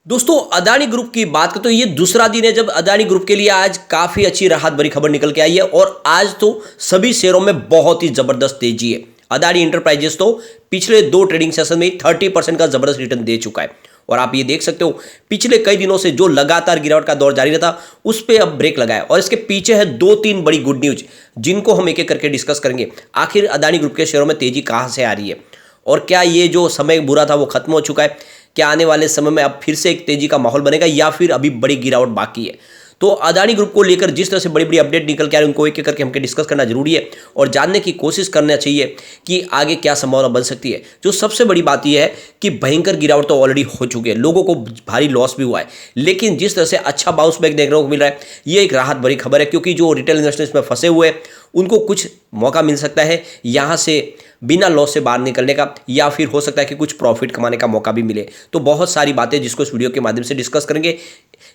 दोस्तों अदानी ग्रुप की बात करें तो ये दूसरा दिन है जब अदानी ग्रुप के लिए आज काफी अच्छी राहत भरी खबर निकल के आई है और आज तो सभी शेयरों में बहुत ही जबरदस्त तेजी है। अदानी इंटरप्राइजेस तो पिछले दो ट्रेडिंग सेशन में 30% का जबरदस्त रिटर्न दे चुका है और आप ये देख सकते हो पिछले कई दिनों से जो लगातार गिरावट का दौर जारी रहता उस पर अब ब्रेक लगाया और इसके पीछे है दो तीन बड़ी गुड न्यूज जिनको हम एक एक करके डिस्कस करेंगे। आखिर अदानी ग्रुप के शेयरों में तेजी कहां से आ रही है और क्या ये जो समय बुरा था वो खत्म हो चुका है, क्या आने वाले समय में अब फिर से एक तेजी का माहौल बनेगा या फिर अभी बड़ी गिरावट बाकी है। तो अदानी ग्रुप को लेकर जिस तरह से बड़ी बड़ी अपडेट निकल के आ रही है उनको एक एक करके हमको डिस्कस करना जरूरी है और जानने की कोशिश करना चाहिए कि आगे क्या संभावना बन सकती है। जो सबसे बड़ी बात यह है कि भयंकर गिरावट तो ऑलरेडी हो चुकी है, लोगों को भारी लॉस भी हुआ है, लेकिन जिस तरह से अच्छा बाउंस बैक देखने को मिल रहा है ये एक राहत भरी खबर है क्योंकि जो रिटेल इन्वेस्टर्स में फंसे हुए हैं उनको कुछ मौका मिल सकता है यहाँ से बिना लॉस से बाहर निकलने का या फिर हो सकता है कि कुछ प्रॉफिट कमाने का मौका भी मिले। तो बहुत सारी बातें जिसको इस वीडियो के माध्यम से डिस्कस करेंगे,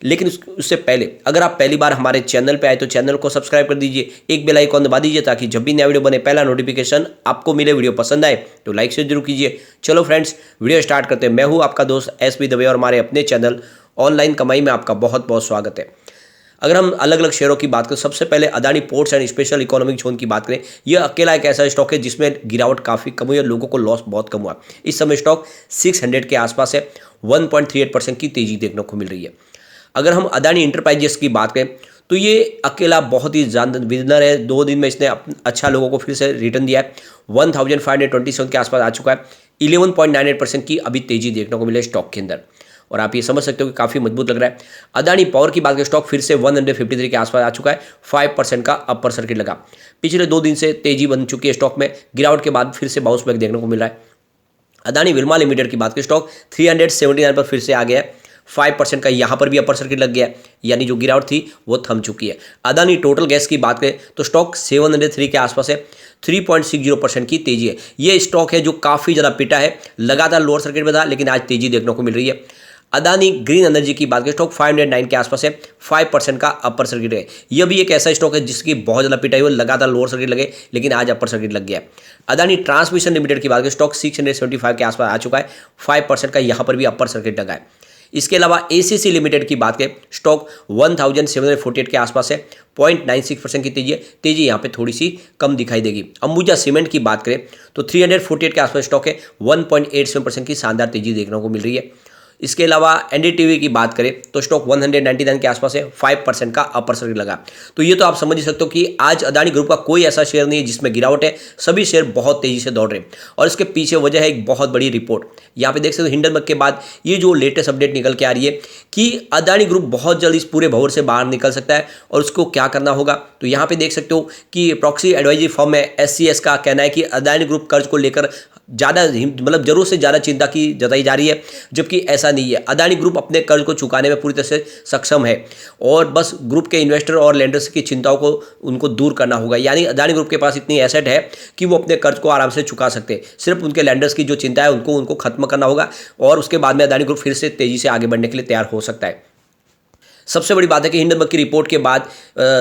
लेकिन उससे पहले अगर आप पहली बार हमारे चैनल पे आए तो चैनल को सब्सक्राइब कर दीजिए, एक बेल आइकॉन दबा दीजिए ताकि जब भी नया वीडियो बने पहला नोटिफिकेशन आपको मिले। वीडियो पसंद आए तो लाइक शेयर जरूर कीजिए। चलो फ्रेंड्स वीडियो स्टार्ट करते हैं। मैं हूँ आपका दोस्त एसबी दवे और हमारे अपने चैनल ऑनलाइन कमाई में आपका बहुत बहुत स्वागत है। अगर हम अलग अलग शेयरों की बात करें, सबसे पहले Adani ports and special economic zone की बात करें, यह अकेला एक ऐसा स्टॉक है जिसमें गिरावट काफ़ी कम हुई है, लोगों को लॉस बहुत कम हुआ। इस समय स्टॉक 600 के आसपास है, 1.38% की तेजी देखने को मिल रही है। अगर हम अदानी इंटरप्राइजेस की बात करें तो ये अकेला बहुत ही जानदार विनर है। 2 दिन में इसने अच्छा लोगों को फिर से रिटर्न दिया है, 1527 के आसपास आ चुका है, 11.98% की अभी तेजी देखने को मिले स्टॉक के अंदर और आप ये समझ सकते हो कि काफ़ी मजबूत लग रहा है। अदानी पावर की बात करें, स्टॉक फिर से 153 के आसपास आ चुका है, 5% का अपर सर्किट लगा। पिछले 2 दिन से तेजी बन चुकी है स्टॉक में, गिरावट के बाद फिर से बाउंस बैक देखने को मिल रहा है। अदानी विल्मा लिमिटेड की बात करें, स्टॉक 379 पर फिर से आ गया है, 5% का यहाँ पर भी अपर सर्किट लग गया है, यानी जो गिरावट थी वो थम चुकी है। अदानी टोटल गैस की बात करें तो स्टॉक 703 के आसपास है, 3.60% की तेजी है। ये स्टॉक है जो काफ़ी ज़्यादा पिटा है, लगातार लोअर सर्किट में था लेकिन आज तेजी देखने को मिल रही है। अदानी ग्रीन एनर्जी की बात करें, स्टॉक 509 के आसपास है, 5% का अपर सर्किट है। यह भी एक ऐसा स्टॉक है जिसकी बहुत ज़्यादा पिटाई हुई, लगातार लोअर सर्किट लगे लेकिन आज अपर सर्किट लग गया है। अदानी ट्रांसमिशन लिमिटेड की बात करें, स्टॉक 675 के आसपास आ चुका है, 5% का यहाँ पर भी अपर सर्किट लगा है। इसके अलावा एसीसी लिमिटेड की बात करें, स्टॉक 1748 के आसपास है, 0.96% की तेजी है, तेजी यहाँ पे थोड़ी सी कम दिखाई देगी। अंबुजा सीमेंट की बात करें तो 348 के आसपास स्टॉक है, 1.87% की शानदार तेजी देखने को मिल रही है। इसके अलावा एनडीटीवी की बात करें तो स्टॉक 199 के आसपास है, 5% का अपर सर्किट लगा। तो ये तो आप समझ ही सकते हो कि आज अदानी ग्रुप का कोई ऐसा शेयर नहीं है जिसमें गिरावट है, सभी शेयर बहुत तेजी से दौड़ रहे हैं और इसके पीछे वजह है एक बहुत बड़ी रिपोर्ट। यहाँ पे देख सकते हो हिंडनबर्ग के बाद ये जो लेटेस्ट अपडेट निकल के आ रही है कि अदानी ग्रुप बहुत जल्द इस पूरे भंवर से बाहर निकल सकता है और उसको क्या करना होगा। तो यहाँ पे देख सकते हो कि प्रॉक्सी एडवाइजरी फर्म है SCS का कहना है कि अदानी ग्रुप कर्ज को लेकर ज़्यादा मतलब जरूरत से ज़्यादा चिंता की जताई जा रही है, जबकि ऐसा नहीं है। अदानी ग्रुप अपने कर्ज को चुकाने में पूरी तरह से सक्षम है और बस ग्रुप के इन्वेस्टर और लेंडर्स की चिंताओं को उनको दूर करना होगा। यानी अदानी ग्रुप के पास इतनी एसेट है कि वो अपने कर्ज को आराम से चुका सकते हैं, सिर्फ उनके लेंडर्स की जो चिंता है उनको खत्म करना होगा और उसके बाद में अदानी ग्रुप फिर से तेजी से आगे बढ़ने के लिए तैयार हो सकता है। सबसे बड़ी बात है कि हिंडनबर्ग की रिपोर्ट के बाद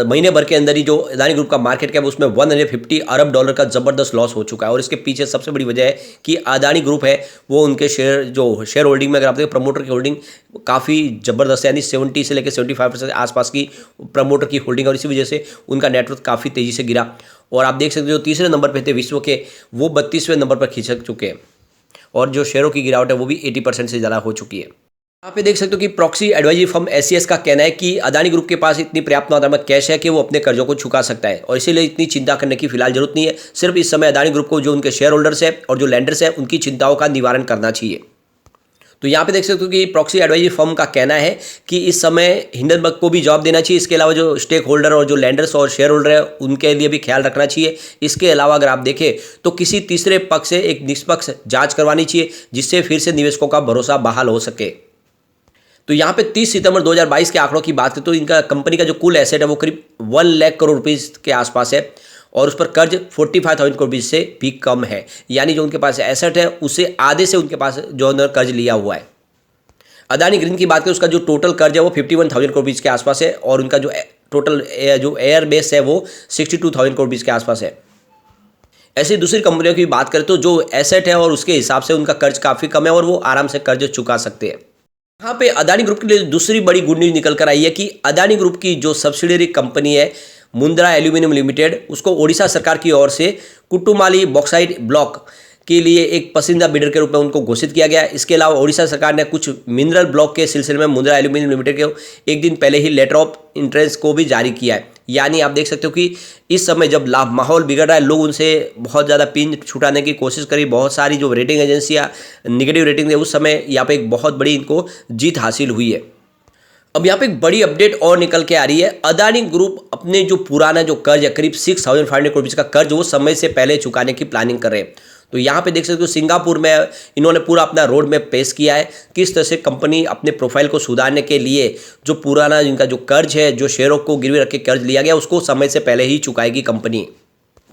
महीने भर के अंदर ही जो अदानी ग्रुप का मार्केट कैप उसमें 150 अरब डॉलर का जबरदस्त लॉस हो चुका है और इसके पीछे सबसे बड़ी वजह है कि अदानी ग्रुप है वो उनके शेयर होल्डिंग में अगर आप देखें प्रमोटर की होल्डिंग काफ़ी ज़बरदस्त है, यानी 70 से लेकर 75% आसपास की प्रमोटर की होल्डिंग और इसी वजह से उनका नेटवर्थ काफ़ी तेज़ी से गिरा और आप देख सकते हो जो तीसरे नंबर पर थे विश्व के वो 32वें नंबर पर खिसक चुके हैं और जो शेयरों की गिरावट है वो भी 80% से ज़्यादा हो चुकी है। यहाँ पे देख सकते हो कि प्रॉक्सी एडवाइजरी फर्म SCS का कहना है कि अदानी ग्रुप के पास इतनी पर्याप्त मात्रा में कैश है कि वो अपने कर्जों को चुका सकता है और इसीलिए इतनी चिंता करने की फिलहाल जरूरत नहीं है। सिर्फ इस समय अदानी ग्रुप को जो उनके शेयर होल्डर्स है और जो लैंडर्स है उनकी चिंताओं का निवारण करना चाहिए। तो यहाँ पे देख सकते हो कि प्रॉक्सी एडवाइजरी फर्म का कहना है कि इस समय हिंडनबर्ग को भी जवाब देना चाहिए, इसके अलावा जो स्टेक होल्डर और जो लैंडर्स और शेयर होल्डर है उनके लिए भी ख्याल रखना चाहिए। इसके अलावा अगर आप देखें तो किसी तीसरे पक्ष से एक निष्पक्ष जांच करवानी चाहिए जिससे फिर से निवेशकों का भरोसा बहाल हो सके। तो यहाँ पे 30 सितंबर 2022 के आंकड़ों की बात करें तो इनका कंपनी का जो कुल एसेट है वो करीब 1 लाख करोड़ रुपीस के आसपास है और उस पर कर्ज 45,000 करोड़ रुपीस से भी कम है, यानी जो उनके पास एसेट है उससे आधे से उनके पास जो उन्होंने कर्ज लिया हुआ है। अदानी ग्रीन की बात करें उसका जो टोटल कर्ज है वो 51,000 करोड़ रुपीस के आसपास है और उनका जो टोटल जो एयर बेस है वो 62,000 करोड़ रुपीस के आसपास है। ऐसी दूसरी कंपनियों की बात करें तो जो एसेट है और उसके हिसाब से उनका कर्ज काफ़ी कम है और वो आराम से कर्ज चुका सकते हैं। यहाँ पे अदानी ग्रुप के लिए दूसरी बड़ी गुड न्यूज़ निकल कर आई है कि अदानी ग्रुप की जो सब्सिडियरी कंपनी है मुंद्रा एल्यूमिनियम लिमिटेड, उसको ओडिशा सरकार की ओर से कुट्टुमाली बॉक्साइट ब्लॉक के लिए एक पसंदीदा बिडर के रूप में उनको घोषित किया गया। इसके अलावा ओडिशा सरकार ने कुछ मिनरल ब्लॉक के सिलसिले में मुंद्रा एल्यूमिनियम लिमिटेड को एक दिन पहले ही लेटर ऑफ इंटरेस्ट को भी जारी किया है। यानी आप देख सकते हो कि इस समय जब लाभ माहौल बिगड़ रहा है, लोग उनसे बहुत ज़्यादा पिन छुटाने की कोशिश करी, बहुत सारी जो रेटिंग एजेंसियाँ निगेटिव रेटिंग दे, उस समय यहाँ पे एक बहुत बड़ी इनको जीत हासिल हुई है। अब यहाँ पे एक बड़ी अपडेट और निकल के आ रही है। अदानी ग्रुप अपने जो पुराना जो कर्ज है, करीब 6,500 करोड़ रुपये का कर्ज, वो समय से पहले चुकाने की प्लानिंग कर रहे हैं। तो यहाँ पे देख सकते हो सिंगापुर में इन्होंने पूरा अपना रोड मैप पेश किया है, किस तरह से कंपनी अपने प्रोफाइल को सुधारने के लिए जो पुराना इनका जो कर्ज है, जो शेयरों को गिरवी रख के कर्ज लिया गया, उसको समय से पहले ही चुकाएगी कंपनी।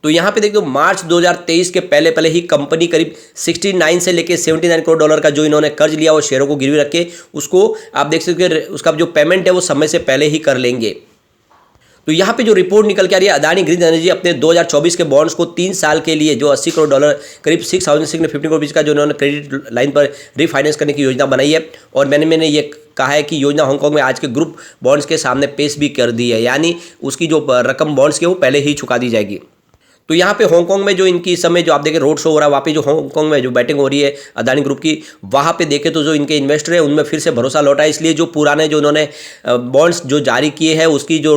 तो यहाँ पे देखो मार्च 2023 के पहले ही कंपनी करीब 69 से लेके 79 करोड़ डॉलर का जो इन्होंने कर्ज लिया वो शेयरों को गिरवी रख के, उसको आप देख सकते हो उसका जो पेमेंट है वो समय से पहले ही कर लेंगे। तो यहाँ पे जो रिपोर्ट निकल के आ रही है, अदानी ग्रीन एनर्जी अपने 2024 के बॉन्ड्स को 3 साल के लिए जो 80 करोड़ डॉलर करीब 6,650 करोड़ रुपये का जो उन्होंने क्रेडिट लाइन पर रिफाइनेंस करने की योजना बनाई है। और मैंने ये कहा है कि योजना हांगकांग में आज के ग्रुप बॉन्ड्स के सामने पेश भी कर दी है, यानी उसकी जो रकम बॉन्ड्स के वो पहले ही चुका दी जाएगी। तो यहाँ पे हांगकांग में जो इनकी इस समय जो आप देखें रोड शो हो रहा है, वहाँ पे जो हांगकांग में जो बैटिंग हो रही है अदानी ग्रुप की, वहाँ पे देखें तो जो इनके इन्वेस्टर है उनमें फिर से भरोसा लौटा है। इसलिए जो पुराने जो उन्होंने बॉन्ड्स जो जारी किए हैं उसकी जो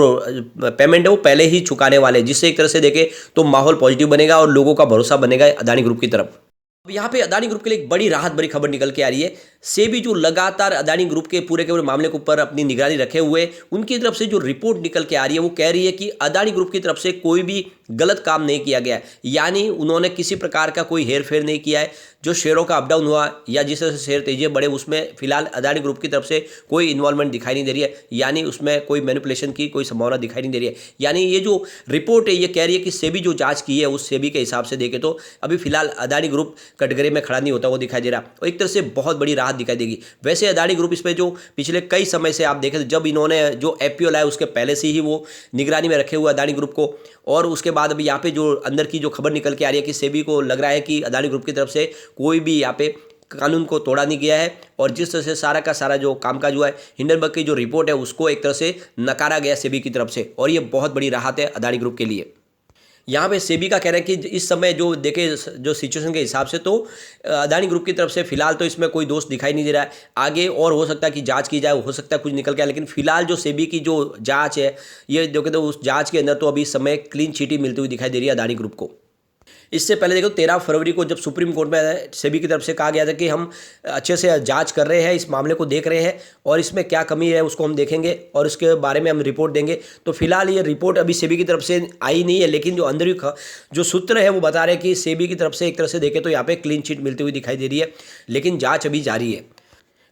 पेमेंट है वो पहले ही चुकाने वाले, जिससे एक तरह से देखें तो माहौल पॉजिटिव बनेगा और लोगों का भरोसा बनेगा अदानी ग्रुप की तरफ। अब यहाँ पे अदानी ग्रुप के लिए एक बड़ी राहत भरी खबर निकल के आ रही है। सेबी जो लगातार अदानी ग्रुप के पूरे मामले के ऊपर अपनी निगरानी रखे हुए, उनकी तरफ से जो रिपोर्ट निकल के आ रही है वो कह रही है कि अदानी ग्रुप की तरफ से कोई भी गलत काम नहीं किया गया है, यानी उन्होंने किसी प्रकार का कोई हेरफेर नहीं किया है। जो शेयरों का अपडाउन हुआ या जिस तरह से शेयर तेजी बढ़े, उसमें फिलहाल अदानी ग्रुप की तरफ से कोई इन्वॉल्वमेंट दिखाई नहीं दे रही है, यानी उसमें कोई मैनिपुलेशन की कोई संभावना दिखाई नहीं दे रही है। यानी ये जो रिपोर्ट है ये कह रही है कि सेबी जो जांच की है उस सेबी के हिसाब से देखें तो अभी फिलहाल अदानी ग्रुप कटघरे में खड़ा नहीं होता वो दिखाई दे रहा, और एक तरह से बहुत बड़ी राहत दिखाई देगी। वैसे अदानी ग्रुप इसमें जो पिछले कई समय से आप देखें, जब इन्होंने जो IPO लाया उसके पहले से ही वो निगरानी में रखे हुए अदानी ग्रुप को, और उसके बाद अभी यहाँ पे जो अंदर की जो खबर निकल के आ रही है कि सेबी को लग रहा है कि अदानी ग्रुप की तरफ से कोई भी यहाँ पे कानून को तोड़ा नहीं गया है, और जिस तरह से सारा का सारा जो कामकाज हुआ है, हिंडनबर्ग की जो रिपोर्ट है उसको एक तरह से नकारा गया सेबी की तरफ से, और ये बहुत बड़ी राहत है अदानी ग्रुप के लिए। यहाँ पे सेबी का कहना है कि इस समय जो देखे जो सिचुएशन के हिसाब से तो अदानी ग्रुप की तरफ से फिलहाल तो इसमें कोई दोष दिखाई नहीं दे रहा है। आगे और हो सकता है कि जांच की जाए, हो सकता है कुछ निकल के आए, लेकिन फिलहाल जो सेबी की जो जांच है ये देखे तो उस जांच के अंदर तो अभी इस समय क्लीन चिट ही मिलती हुई दिखाई दे रही है अदानी ग्रुप को। इससे पहले देखो 13 फरवरी को जब सुप्रीम कोर्ट में सेबी की तरफ से कहा गया था कि हम अच्छे से जांच कर रहे हैं, इस मामले को देख रहे हैं और इसमें क्या कमी है उसको हम देखेंगे और उसके बारे में हम रिपोर्ट देंगे। तो फिलहाल ये रिपोर्ट अभी सेबी की तरफ से आई नहीं है, लेकिन जो अंदर जो सूत्र है वो बता रहे हैं कि सेबी की तरफ से एक तरह से देखें तो यहाँ पे क्लीन चिट मिलती हुई दिखाई दे रही है, लेकिन जाँच अभी जारी है।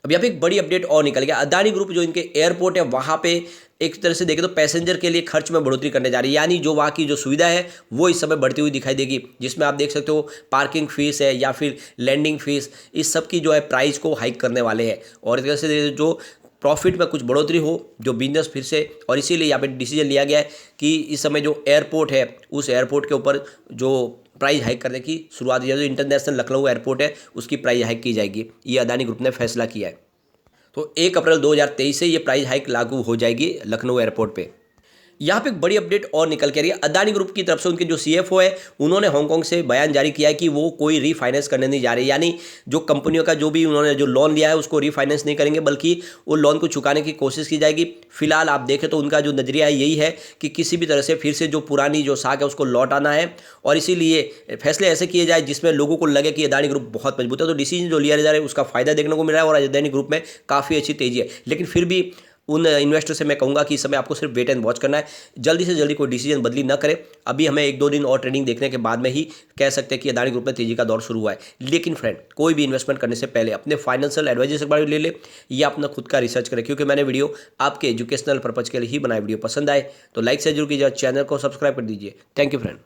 अब यहाँ पे एक बड़ी अपडेट और निकल गया। अदानी ग्रुप जो इनके एयरपोर्ट है वहाँ पे एक तरह से देखें तो पैसेंजर के लिए खर्च में बढ़ोतरी करने जा रही है, यानी जो वहाँ की जो सुविधा है वो इस समय बढ़ती हुई दिखाई देगी, जिसमें आप देख सकते हो पार्किंग फीस है या फिर लैंडिंग फीस, इस सब की जो है प्राइस को हाइक करने वाले हैं, और एक तरह से जो प्रॉफिट में कुछ बढ़ोतरी हो जो बिजनेस फिर से, और इसीलिए यहाँ पे डिसीजन लिया गया है कि इस समय जो एयरपोर्ट है उस एयरपोर्ट के ऊपर जो प्राइस हाइक करने की शुरुआत की, जो इंटरनेशनल लखनऊ एयरपोर्ट है उसकी प्राइस हाइक की जाएगी। ये अदानी ग्रुप ने फैसला किया है। तो 1 अप्रैल 2023 से ये प्राइस हाइक लागू हो जाएगी लखनऊ एयरपोर्ट पे। यहाँ पे एक बड़ी अपडेट और निकल के आ रही है। अदानी ग्रुप की तरफ से उनके जो CFO है उन्होंने हांगकांग से बयान जारी किया है कि वो कोई रीफाइनेंस करने नहीं जा रहे, यानी जो कंपनियों का जो भी उन्होंने जो लोन लिया है उसको रीफाइनेंस नहीं करेंगे, बल्कि वो लोन को चुकाने की कोशिश की जाएगी। फिलहाल आप देखें तो उनका जो नजरिया है यही है कि किसी भी तरह से फिर से जो पुरानी जो साख है उसको लौट आना है, और इसीलिए फैसले ऐसे किए जाए जिसमें लोगों को लगे कि अदानी ग्रुप बहुत मजबूत है। तो डिसीजन जो लिया जा रहा है उसका फायदा देखने को मिल रहा है, और अदानी ग्रुप में काफ़ी अच्छी तेजी है। लेकिन फिर भी उन इन्वेस्टर से मैं कहूँगा कि इस समय आपको सिर्फ वेट एंड वॉच करना है, जल्दी से जल्दी कोई डिसीजन बदली ना करें। अभी हमें 1-2 दिन और ट्रेडिंग देखने के बाद में ही कह सकते हैं कि अदानी ग्रुप में तेजी का दौर शुरू हुआ है। लेकिन फ्रेंड, कोई भी इन्वेस्टमेंट करने से पहले अपने फाइनेंशियल एडवाइजर से बारे में ले ले या अपना खुद का रिसर्च करें, क्योंकि मैंने वीडियो आपके एजुकेशनल पर्पज के लिए ही बनाया। वीडियो पसंद आए तो लाइक से जरूर कीजिए, चैनल को सब्सक्राइब कर दीजिए। Thank you friend.